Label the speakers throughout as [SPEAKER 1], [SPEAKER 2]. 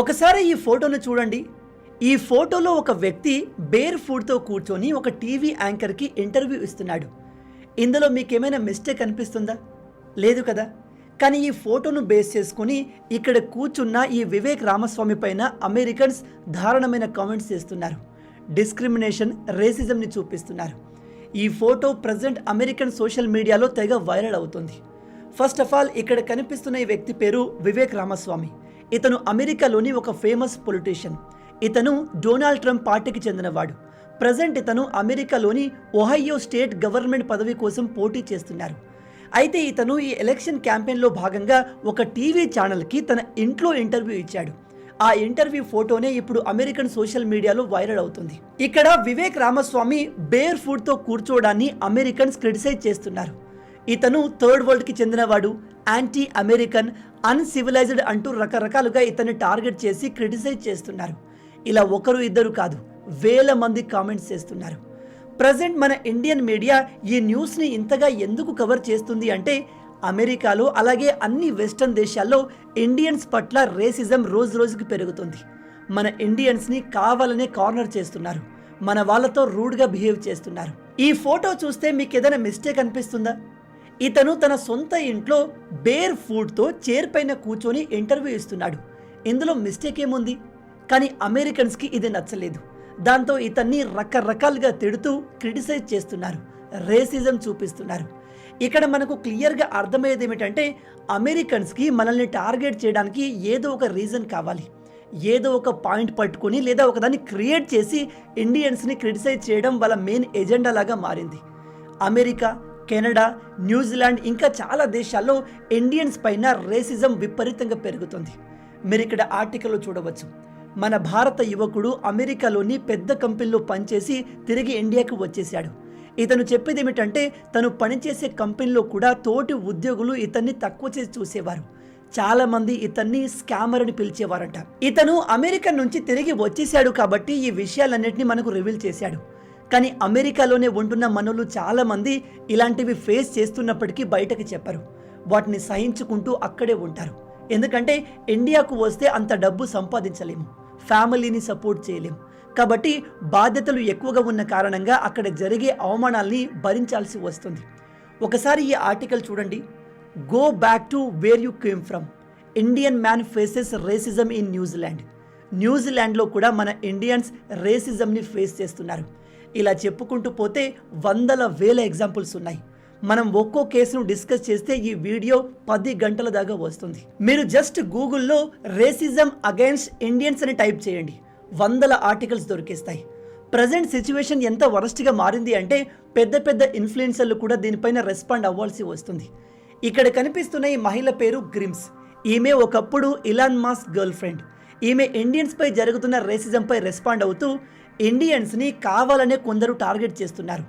[SPEAKER 1] ఒకసారి ఈ ఫోటోను చూడండి. ఈ ఫోటోలో ఒక వ్యక్తి బేర్ ఫుడ్తో కూర్చొని ఒక టీవీ యాంకర్కి ఇంటర్వ్యూ ఇస్తున్నాడు. ఇందులో మీకేమైనా మిస్టేక్ అనిపిస్తుందా? లేదు కదా. కానీ ఈ ఫోటోను బేస్ చేసుకుని ఇక్కడ కూర్చున్న ఈ వివేక్ రామస్వామి పైన అమెరికన్స్ దారుణమైన కామెంట్స్ చేస్తున్నారు. డిస్క్రిమినేషన్, రేసిజంని చూపిస్తున్నారు. ఈ ఫోటో ప్రజెంట్ అమెరికన్ సోషల్ మీడియాలో తెగ వైరల్ అవుతుంది. ఫస్ట్ ఆఫ్ ఆల్ ఇక్కడ కనిపిస్తున్న ఈ వ్యక్తి పేరు వివేక్ రామస్వామి. ఇతను అమెరికాలోని ఒక ఫేమస్ పొలిటీషియన్. ఇతను డొనాల్డ్ ట్రంప్ పార్టీకి చెందినవాడు. ప్రజెంట్ ఇతను అమెరికాలోని ఒహైయో స్టేట్ గవర్నమెంట్ పదవి కోసం పోటీ చేస్తున్నారు. అయితే ఇతను ఈ ఎలక్షన్ క్యాంపెయిన్లో భాగంగా ఒక టీవీ ఛానల్కి తన ఇంట్లో ఇంటర్వ్యూ ఇచ్చాడు. ఆ ఇంటర్వ్యూ ఫోటోనే ఇప్పుడు అమెరికన్ సోషల్ మీడియాలో వైరల్ అవుతుంది. ఇక్కడ వివేక్ రామస్వామి బేర్ ఫుడ్తో కూర్చోవడాన్ని అమెరికన్స్ క్రిటిసైజ్ చేస్తున్నారు. ఇతను థర్డ్ వరల్డ్కి చెందినవాడు, యాంటీ అమెరికన్, అన్సివిలైజ్డ్ అంటూ రకరకాలుగా ఇతన్ని టార్గెట్ చేసి క్రిటిసైజ్ చేస్తున్నారు. ఇలా ఒకరు ఇద్దరు కాదు, వేల మంది కామెంట్స్ చేస్తున్నారు. ప్రజెంట్ మన ఇండియన్ మీడియా ఈ న్యూస్ని ఇంతగా ఎందుకు కవర్ చేస్తుంది అంటే అమెరికాలో అలాగే అన్ని వెస్టర్న్ దేశాల్లో ఇండియన్స్ పట్ల రేసిజం రోజు రోజుకి పెరుగుతుంది. మన ఇండియన్స్ని కావాలనే కార్నర్ చేస్తున్నారు. మన వాళ్ళతో రూడ్గా బిహేవ్ చేస్తున్నారు. ఈ ఫోటో చూస్తే మీకు ఏదైనా మిస్టేక్ అనిపిస్తుందా? ఇతను తన సొంత ఇంట్లో బేర్ ఫుడ్తో చైర్ పైన కూర్చొని ఇంటర్వ్యూ ఇస్తున్నాడు. ఇందులో మిస్టేక్ ఏముంది? కానీ అమెరికన్స్కి ఇది నచ్చలేదు. దాంతో ఇతన్ని రకరకాలుగా తిడుతూ క్రిటిసైజ్ చేస్తున్నారు, రేసిజం చూపిస్తున్నారు. ఇక్కడ మనకు క్లియర్గా అర్థమయ్యేది ఏమిటంటే అమెరికన్స్కి మనల్ని టార్గెట్ చేయడానికి ఏదో ఒక రీజన్ కావాలి. ఏదో ఒక పాయింట్ పట్టుకొని లేదా ఒకదాన్ని క్రియేట్ చేసి ఇండియన్స్ని క్రిటిసైజ్ చేయడం వాళ్ళ మెయిన్ ఎజెండా లాగా మారింది. అమెరికా, కెనడా, న్యూజిలాండ్ ఇంకా చాలా దేశాల్లో ఇండియన్స్ పైన రేసిజం విపరీతంగా పెరుగుతుంది. మీరు ఇక్కడ ఆర్టికల్లో చూడవచ్చు. మన భారత యువకుడు అమెరికాలోని పెద్ద కంపెనీలో పనిచేసి తిరిగి ఇండియాకు వచ్చేసాడు. ఇతను చెప్పేది ఏమిటంటే తను పనిచేసే కంపెనీలో కూడా తోటి ఉద్యోగులు ఇతన్ని తక్కువ చేసి చూసేవారు. చాలామంది ఇతన్ని స్కామర్ అని పిలిచేవారంట. ఇతను అమెరికా నుంచి తిరిగి వచ్చేసాడు కాబట్టి ఈ విషయాలన్నింటినీ మనకు రివీల్ చేశాడు. కానీ అమెరికాలోనే ఉంటున్న మనోళ్ళు చాలామంది ఇలాంటివి ఫేస్ చేస్తున్నప్పటికీ బయటకు చెప్పరు. వాటిని సహించుకుంటూ అక్కడే ఉంటారు. ఎందుకంటే ఇండియాకు వస్తే అంత డబ్బు సంపాదించలేము, ఫ్యామిలీని సపోర్ట్ చేయలేము. కాబట్టి బాధ్యతలు ఎక్కువగా ఉన్న కారణంగా అక్కడ జరిగే అవమానాల్ని భరించాల్సి వస్తుంది. ఒకసారి ఈ ఆర్టికల్ చూడండి. Go back to where you came from. Indian man faces racism in New Zealand. న్యూజిలాండ్లో కూడా మన ఇండియన్స్ రేసిజంని ఫేస్ చేస్తున్నారు. ఇలా చెప్పుకుంటూ పోతే వందల వేల ఎగ్జాంపుల్స్ ఉన్నాయి. మనం ఒక్కో కేసును డిస్కస్ చేస్తే ఈ వీడియో 10 గంటల దాకా వస్తుంది. మీరు జస్ట్ గూగుల్లో రేసిజం అగైన్స్ట్ ఇండియన్స్ అని టైప్ చేయండి, వందల ఆర్టికల్స్ దొరికేస్తాయి. ప్రజెంట్ సిచ్యువేషన్ ఎంత వరస్ట్గా మారింది అంటే పెద్ద పెద్ద ఇన్ఫ్లుయెన్సర్లు కూడా దీనిపైన రెస్పాండ్ అవ్వాల్సి వస్తుంది. ఇక్కడ కనిపిస్తున్న ఈ మహిళ పేరు గ్రిమ్స్. ఈమె ఒకప్పుడు ఇలాన్ మాస్క్ గర్ల్ ఫ్రెండ్. ఈమె ఇండియన్స్పై జరుగుతున్న రేసిజంపై రెస్పాండ్ అవుతూ ఇండియన్స్ని కావాలనే కొందరు టార్గెట్ చేస్తున్నారు.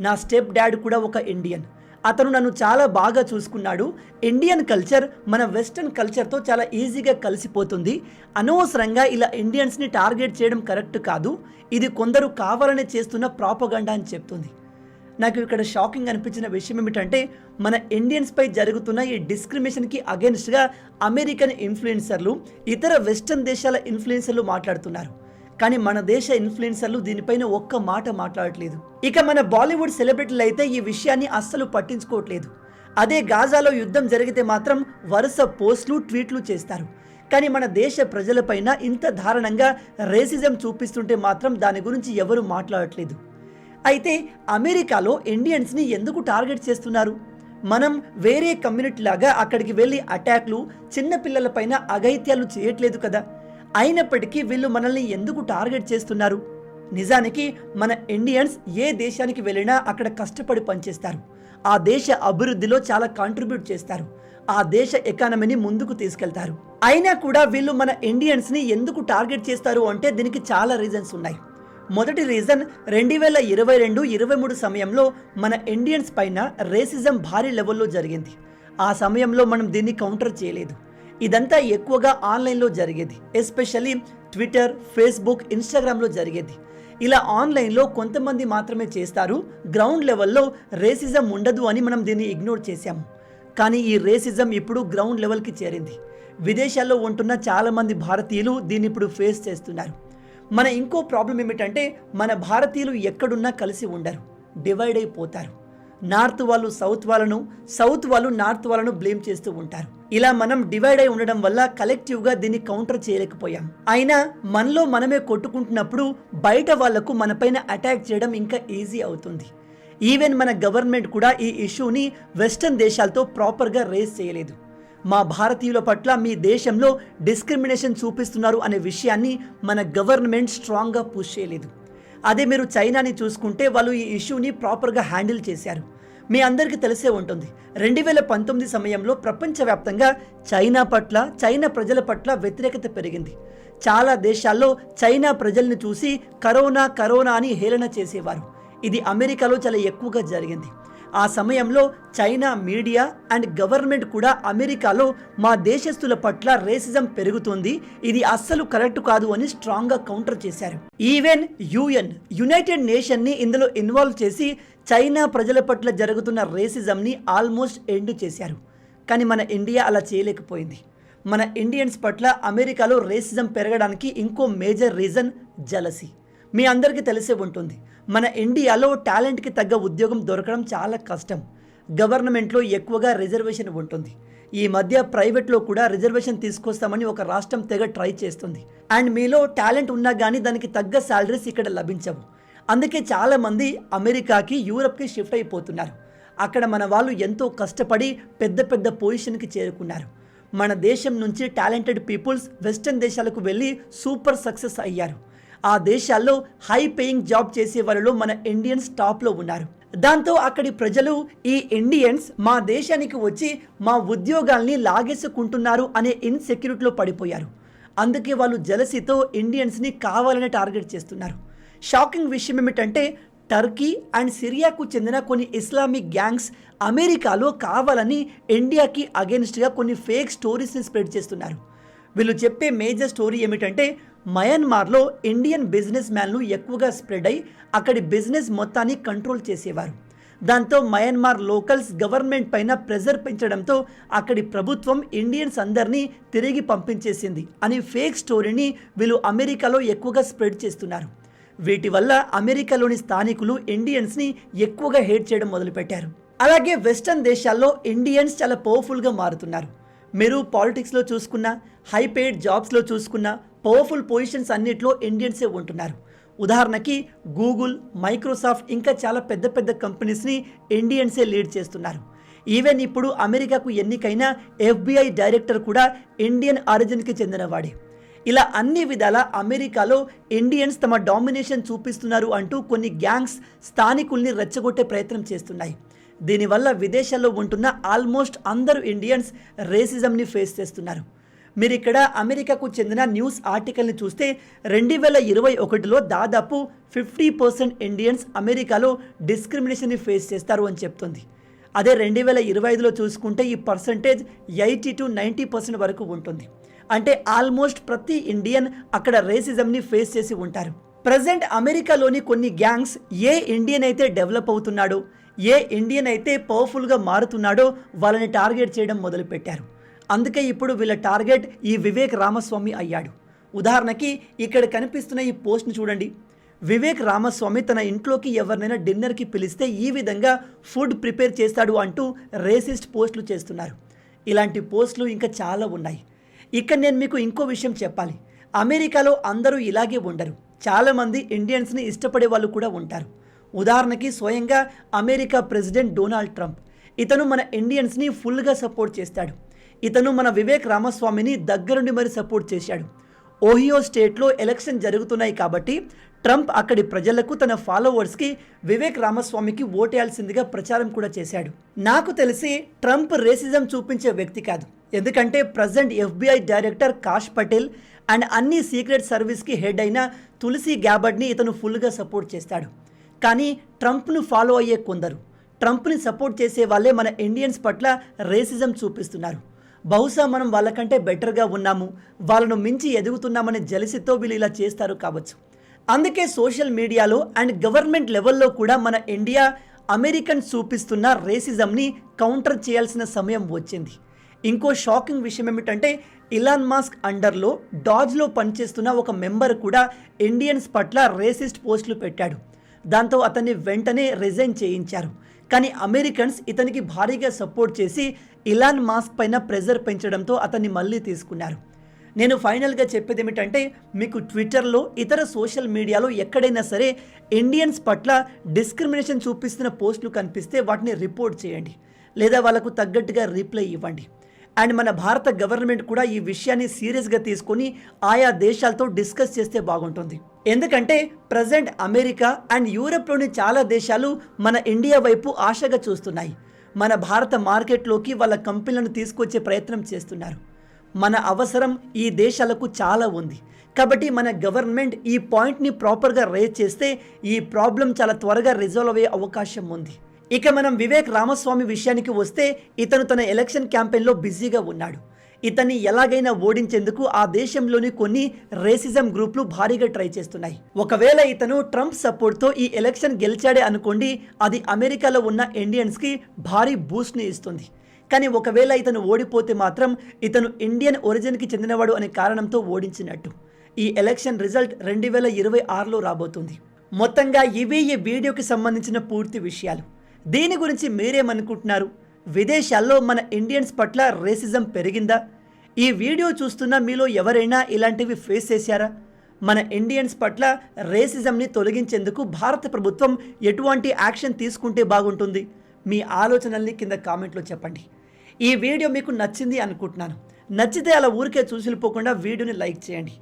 [SPEAKER 1] నా స్టెప్ డాడ్ కూడా ఒక ఇండియన్. అతను నన్ను చాలా బాగా చూసుకున్నాడు. ఇండియన్ కల్చర్ మన వెస్టర్న్ కల్చర్తో చాలా ఈజీగా కలిసిపోతుంది. అనవసరంగా ఇలా ఇండియన్స్ని టార్గెట్ చేయడం కరెక్ట్ కాదు. ఇది కొందరు కావాలనే చేస్తున్న ప్రాపగండా అని చెప్తుంది. నాకు ఇక్కడ షాకింగ్ అనిపించిన విషయం ఏమిటంటే మన ఇండియన్స్పై జరుగుతున్న ఈ డిస్క్రిమినేషన్కి అగెన్స్ట్గా అమెరికన్ ఇన్ఫ్లుయెన్సర్లు, ఇతర వెస్టర్న్ దేశాల ఇన్ఫ్లుయెన్సర్లు మాట్లాడుతున్నారు. కానీ మన దేశ ఇన్ఫ్లుయెన్సర్లు దీనిపైన ఒక్క మాట మాట్లాడట్లేదు. ఇక మన బాలీవుడ్ సెలబ్రిటీలు అయితే ఈ విషయాన్ని అస్సలు పట్టించుకోవట్లేదు. అదే గాజాలో యుద్ధం జరిగితే మాత్రం వరుస పోస్టులు, ట్వీట్లు చేస్తారు. కానీ మన దేశ ప్రజలపైన ఇంత దారుణంగా రేసిజం చూపిస్తుంటే మాత్రం దాని గురించి ఎవరు మాట్లాడట్లేదు. అయితే అమెరికాలో ఇండియన్స్ని ఎందుకు టార్గెట్ చేస్తున్నారు? మనం వేరే కమ్యూనిటీ లాగా అక్కడికి వెళ్ళి అటాక్లు, చిన్నపిల్లలపైన అఘాయిత్యాలు చేయట్లేదు కదా. అయినప్పటికీ వీళ్ళు మనల్ని ఎందుకు టార్గెట్ చేస్తున్నారు? నిజానికి మన ఇండియన్స్ ఏ దేశానికి వెళ్ళినా అక్కడ కష్టపడి పనిచేస్తారు. ఆ దేశ అభివృద్ధిలో చాలా కాంట్రిబ్యూట్ చేస్తారు. ఆ దేశ ఎకానమీని ముందుకు తీసుకెళ్తారు. అయినా కూడా వీళ్ళు మన ఇండియన్స్ని ఎందుకు టార్గెట్ చేస్తారు అంటే దీనికి చాలా రీజన్స్ ఉన్నాయి. మొదటి రీజన్ 2022-23 సమయంలో మన ఇండియన్స్ పైన రేసిజం భారీ లెవెల్లో జరిగింది. ఆ సమయంలో మనం దీన్ని కౌంటర్ చేయలేదు. ఇదంతా ఎక్కువగా ఆన్లైన్లో జరిగేది. ఎస్పెషల్లీ ట్విట్టర్, ఫేస్బుక్, ఇన్స్టాగ్రామ్లో జరిగేది. ఇలా ఆన్లైన్లో కొంతమంది మాత్రమే చేస్తారు. గ్రౌండ్ లెవెల్లో రేసిజం ఉండదు అని మనం దీన్ని ఇగ్నోర్ చేశాము. కానీ ఈ రేసిజం ఇప్పుడు గ్రౌండ్ లెవెల్కి చేరింది. విదేశాల్లో ఉంటున్న చాలామంది భారతీయులు దీన్ని ఇప్పుడు ఫేస్ చేస్తున్నారు. మన ఇంకో ప్రాబ్లం ఏమిటంటే మన భారతీయులు ఎక్కడున్నా కలిసి ఉండరు, డివైడ్ అయిపోతారు. నార్త్ వాళ్ళు సౌత్ వాళ్ళను, సౌత్ వాళ్ళు నార్త్ వాళ్ళను బ్లేమ్ చేస్తూ ఉంటారు. ఇలా మనం డివైడ్ అయి ఉండడం వల్ల కలెక్టివ్గా దీన్ని కౌంటర్ చేయలేకపోయాం. అయినా మనలో మనమే కొట్టుకుంటున్నప్పుడు బయట వాళ్లకు మనపైన అటాక్ చేయడం ఇంకా ఈజీ అవుతుంది. ఈవెన్ మన గవర్నమెంట్ కూడా ఈ ఇష్యూని వెస్టర్న్ దేశాలతో ప్రాపర్గా రేస్ చేయలేదు. మా భారతీయుల పట్ల మీ దేశంలో డిస్క్రిమినేషన్ చూపిస్తున్నారు అనే విషయాన్ని మన గవర్నమెంట్ స్ట్రాంగ్గా పుష్ చేయలేదు. అదే మీరు చైనాని చూసుకుంటే వాళ్ళు ఈ ఇష్యూని ప్రాపర్గా హ్యాండిల్ చేశారు. మీ అందరికీ తెలిసే ఉంటుంది, 2019 సమయంలో ప్రపంచవ్యాప్తంగా చైనా పట్ల, చైనా ప్రజల పట్ల వ్యతిరేకత పెరిగింది. చాలా దేశాల్లో చైనా ప్రజల్ని చూసి కరోనా కరోనా అని హేళన చేసేవారు. ఇది అమెరికాలో చాలా ఎక్కువగా జరిగింది. ఆ సమయంలో చైనా మీడియా అండ్ గవర్నమెంట్ కూడా అమెరికాలో మా దేశస్తుల పట్ల రేసిజం పెరుగుతుంది, ఇది అస్సలు కరెక్ట్ కాదు అని స్ట్రాంగ్గా కౌంటర్ చేశారు. ఈవెన్ యునైటెడ్ నేషన్ని ఇందులో ఇన్వాల్వ్ చేసి చైనా ప్రజల పట్ల జరుగుతున్న రేసిజంని ఆల్మోస్ట్ ఎండ్ చేశారు. కానీ మన ఇండియా అలా చేయలేకపోయింది. మన ఇండియన్స్ పట్ల అమెరికాలో రేసిజం పెరగడానికి ఇంకో మేజర్ రీజన్ జలసీ. మీ అందరికీ తెలిసే ఉంటుంది, మన ఇండియాలో టాలెంట్కి తగ్గ ఉద్యోగం దొరకడం చాలా కష్టం. గవర్నమెంట్లో ఎక్కువగా రిజర్వేషన్ ఉంటుంది. ఈ మధ్య ప్రైవేట్లో కూడా రిజర్వేషన్ తీసుకొస్తామని ఒక రాష్ట్రం తెగ ట్రై చేస్తుంది. అండ్ మీలో టాలెంట్ ఉన్నా కానీ దానికి తగ్గ శాలరీస్ ఇక్కడ లభించవు. అందుకే చాలామంది అమెరికాకి, యూరప్కి షిఫ్ట్ అయిపోతున్నారు. అక్కడ మన వాళ్ళు ఎంతో కష్టపడి పెద్ద పెద్ద పొజిషన్కి చేరుకున్నారు. మన దేశం నుంచి టాలెంటెడ్ పీపుల్స్ వెస్టర్న్ దేశాలకు వెళ్ళి సూపర్ సక్సెస్ అయ్యారు. ఆ దేశాల్లో హై పేయింగ్ జాబ్ చేసే వాళ్ళలో మన ఇండియన్స్ టాప్లో ఉన్నారు. దాంతో అక్కడి ప్రజలు ఈ ఇండియన్స్ మా దేశానికి వచ్చి మా ఉద్యోగాల్ని లాగేసుకుంటున్నారు అనే ఇన్సెక్యూరిటీలో పడిపోయారు. అందుకే వాళ్ళు జలసీతో ఇండియన్స్ని కావాలనే టార్గెట్ చేస్తున్నారు. షాకింగ్ విషయం ఏమిటంటే టర్కీ అండ్ సిరియాకు చెందిన కొన్ని ఇస్లామిక్ గ్యాంగ్స్ అమెరికాలో కావాలని ఇండియాకి అగెన్స్ట్గా కొన్ని ఫేక్ స్టోరీస్ని స్ప్రెడ్ చేస్తున్నారు. వీళ్ళు చెప్పే మేజర్ స్టోరీ ఏమిటంటే మయన్మార్లో ఇండియన్ బిజినెస్ మ్యాన్లు ఎక్కువగా స్ప్రెడ్ అయి అక్కడి బిజినెస్ మొత్తాన్ని కంట్రోల్ చేసేవారు. దాంతో మయన్మార్ లోకల్స్ గవర్నమెంట్ పైన ప్రెజర్ పెంచడంతో అక్కడి ప్రభుత్వం ఇండియన్స్ అందరినీ తిరిగి పంపించేసింది అని ఫేక్ స్టోరీని వీళ్ళు అమెరికాలో ఎక్కువగా స్ప్రెడ్ చేస్తున్నారు. వీటి వల్ల అమెరికాలోని స్థానికులు ఇండియన్స్ని ఎక్కువగా హేట్ చేయడం మొదలుపెట్టారు. అలాగే వెస్టర్న్ దేశాల్లో ఇండియన్స్ చాలా పవర్ఫుల్గా మారుతున్నారు. మీరు పాలిటిక్స్లో చూసుకున్నా, హై పెయిడ్ జాబ్స్లో చూసుకున్నా, పవర్ఫుల్ పొజిషన్స్ అన్నిట్లో ఇండియన్సే ఉంటున్నారు. ఉదాహరణకి గూగుల్, మైక్రోసాఫ్ట్ ఇంకా చాలా పెద్ద పెద్ద కంపెనీస్ని ఇండియన్సే లీడ్ చేస్తున్నారు. ఈవెన్ ఇప్పుడు అమెరికాకు ఎన్నికైన FBI డైరెక్టర్ కూడా ఇండియన్ ఆరిజిన్కి చెందినవాడే. ఇలా అన్ని విధాల అమెరికాలో ఇండియన్స్ తమ డామినేషన్ చూపిస్తున్నారు అంటూ కొన్ని గ్యాంగ్స్ స్థానికుల్ని రెచ్చగొట్టే ప్రయత్నం చేస్తున్నాయి. దీనివల్ల విదేశాల్లో ఉంటున్న ఆల్మోస్ట్ అందరూ ఇండియన్స్ రేసిజంని ఫేస్ చేస్తున్నారు. మీరు ఇక్కడ అమెరికాకు చెందిన న్యూస్ ఆర్టికల్ని చూస్తే 2021లో దాదాపు 50% ఇండియన్స్ అమెరికాలో డిస్క్రిమినేషన్ని ఫేస్ చేస్తారు అని చెప్తుంది. అదే 2025లో చూసుకుంటే ఈ పర్సంటేజ్ 80 to 90% వరకు ఉంటుంది. అంటే ఆల్మోస్ట్ ప్రతి ఇండియన్ అక్కడ రేసిజంని ఫేస్ చేసి ఉంటారు. ప్రజెంట్ అమెరికాలోని కొన్ని గ్యాంగ్స్ ఏ ఇండియన్ అయితే డెవలప్ అవుతున్నాడో, ఏ ఇండియన్ అయితే పవర్ఫుల్గా మారుతున్నాడో వాళ్ళని టార్గెట్ చేయడం మొదలుపెట్టారు. అందుకే ఇప్పుడు వీళ్ళ టార్గెట్ ఈ వివేక్ రామస్వామి అయ్యాడు. ఉదాహరణకి ఇక్కడ కనిపిస్తున్న ఈ పోస్ట్ని చూడండి. వివేక్ రామస్వామి తన ఇంట్లోకి ఎవరినైనా డిన్నర్కి పిలిస్తే ఈ విధంగా ఫుడ్ ప్రిపేర్ చేస్తాడు అంటూ రేసిస్ట్ పోస్టులు చేస్తున్నారు. ఇలాంటి పోస్టులు ఇంకా చాలా ఉన్నాయి. ఇక్కడ నేను మీకు ఇంకో విషయం చెప్పాలి. అమెరికాలో అందరూ ఇలాగే ఉండరు. చాలామంది ఇండియన్స్ని ఇష్టపడే వాళ్ళు కూడా ఉంటారు. ఉదాహరణకి స్వయంగా అమెరికా ప్రెసిడెంట్ డొనాల్డ్ ట్రంప్, ఇతను మన ఇండియన్స్ని ఫుల్గా సపోర్ట్ చేస్తాడు. ఇతను మన వివేక్ రామస్వామిని దగ్గరుండి మరి సపోర్ట్ చేశాడు. ఓహియో స్టేట్లో ఎలక్షన్ జరుగుతున్నాయి కాబట్టి ట్రంప్ అక్కడి ప్రజలకు, తన ఫాలోవర్స్కి వివేక్ రామస్వామికి ఓటేయాల్సిందిగా ప్రచారం కూడా చేశాడు. నాకు తెలిసి ట్రంప్ రేసిజం చూపించే వ్యక్తి కాదు. ఎందుకంటే present FBI director Kash Patel and అన్ని సీక్రెట్ సర్వీస్కి హెడ్ అయిన తులసి గ్యాబర్డ్ని ఇతను ఫుల్గా సపోర్ట్ చేస్తాడు. కానీ ట్రంప్ను ఫాలో అయ్యే కొందరు, ట్రంప్ని సపోర్ట్ చేసే వాళ్ళే మన ఇండియన్స్ పట్ల రేసిజం చూపిస్తున్నారు. బహుశా మనం వాళ్ళకంటే బెటర్గా ఉన్నాము, వాళ్ళను మించి ఎదుగుతున్నామనే జలసితో వీళ్ళు ఇలా చేస్తారు కావచ్చు. అందుకే సోషల్ మీడియాలో అండ్ గవర్నమెంట్ లెవెల్లో కూడా మన ఇండియా అమెరికన్స్ చూపిస్తున్న రేసిజంని కౌంటర్ చేయాల్సిన సమయం వచ్చింది. ఇంకో షాకింగ్ విషయం ఏమిటంటే ఇలాన్ మాస్క్ అండర్లో డాజ్లో పనిచేస్తున్న ఒక మెంబర్ కూడా ఇండియన్స్ పట్ల రేసిస్ట్ పోస్టులు పెట్టాడు. దాంతో అతన్ని వెంటనే రిజైన్ చేయించారు. కానీ అమెరికన్స్ ఇతనికి భారీగా సపోర్ట్ చేసి ఇలాన్ మాస్క్ పైన ప్రెజర్ పెంచడంతో అతన్ని మళ్ళీ తీసుకున్నారు. నేను ఫైనల్గా చెప్పేది ఏమిటంటే మీకు ట్విట్టర్లో ఇతర సోషల్ మీడియాలో ఎక్కడైనా సరే ఇండియన్స్ పట్ల డిస్క్రిమినేషన్ చూపిస్తున్న పోస్టులు కనిపిస్తే వాటిని రిపోర్ట్ చేయండి, లేదా వాళ్ళకు తగ్గట్టుగా రిప్లై ఇవ్వండి. అండ్ మన భారత గవర్నమెంట్ కూడా ఈ విషయాన్ని సీరియస్గా తీసుకొని ఆయా దేశాలతో డిస్కస్ చేస్తే బాగుంటుంది. ఎందుకంటే ప్రజెంట్ అమెరికా అండ్ యూరప్లోని చాలా దేశాలు మన ఇండియా వైపు ఆశగా చూస్తున్నాయి. మన భారత మార్కెట్లోకి వాళ్ళ కంపెనీలను తీసుకొచ్చే ప్రయత్నం చేస్తున్నారు. మన అవసరం ఈ దేశాలకు చాలా ఉంది. కాబట్టి మన గవర్నమెంట్ ఈ పాయింట్ని ప్రాపర్గా రేజ్ చేస్తే ఈ ప్రాబ్లం చాలా త్వరగా రిజాల్వ్ అయ్యే అవకాశం ఉంది. ఇక మనం వివేక్ రామస్వామి విషయానికి వస్తే ఇతను తన ఎలక్షన్ క్యాంపెయిన్లో బిజీగా ఉన్నాడు. ఇతన్ని ఎలాగైనా ఓడించేందుకు ఆ దేశంలోని కొన్ని రేసిజం గ్రూపులు భారీగా ట్రై చేస్తున్నాయి. ఒకవేళ ఇతను ట్రంప్ సపోర్ట్తో ఈ ఎలక్షన్ గెలిచాడే అనుకోండి, అది అమెరికాలో ఉన్న ఇండియన్స్కి భారీ బూస్ట్ని ఇస్తుంది. కానీ ఒకవేళ ఇతను ఓడిపోతే మాత్రం ఇతను ఇండియన్ ఒరిజిన్కి చెందినవాడు అనే కారణంతో ఓడించినట్టు. ఈ ఎలక్షన్ రిజల్ట్ 2026లో రాబోతుంది. మొత్తంగా ఇవి ఈ వీడియోకి సంబంధించిన పూర్తి విషయాలు. దీని గురించి మీరేమనుకుంటున్నారు? విదేశాల్లో మన ఇండియన్స్ పట్ల రేసిజం పెరిగిందా? ఈ వీడియో చూస్తున్న మీలో ఎవరైనా ఇలాంటివి ఫేస్ చేశారా? మన ఇండియన్స్ పట్ల రేసిజంని తొలగించేందుకు భారత ప్రభుత్వం ఎటువంటి యాక్షన్ తీసుకుంటే బాగుంటుంది? మీ ఆలోచనల్ని కింద కామెంట్లో చెప్పండి. ఈ వీడియో మీకు నచ్చింది అనుకుంటున్నాను. నచ్చితే అలా ఊరికే చూసిపోకుండా వీడియోని లైక్ చేయండి.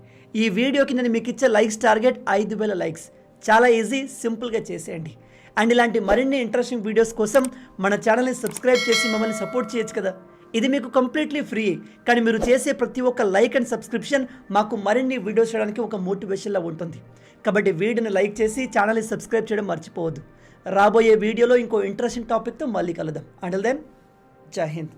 [SPEAKER 1] ఈ వీడియోకి నేను మీకు ఇచ్చే లైక్స్ టార్గెట్ 5000 లైక్స్. చాలా ఈజీ, సింపుల్గా చేసేయండి. అండ్ ఇలాంటి మరిన్ని ఇంట్రెస్టింగ్ వీడియోస్ కోసం మన ఛానల్ని సబ్స్క్రైబ్ చేసి మమ్మల్ని సపోర్ట్ చేయొచ్చు కదా. ఇది మీకు కంప్లీట్లీ ఫ్రీ. కానీ మీరు చేసే ప్రతి ఒక్క లైక్ అండ్ సబ్స్క్రిప్షన్ మాకు మరిన్ని వీడియోస్ చేయడానికి ఒక మోటివేషన్లా ఉంటుంది. కాబట్టి వీడియోని లైక్ చేసి ఛానల్ని సబ్స్క్రైబ్ చేయడం మర్చిపోవద్దు. రాబోయే వీడియోలో ఇంకో ఇంట్రెస్టింగ్ టాపిక్తో మళ్ళీ కలుద్దాం. అంటిల్ దెన్, జై హింద్.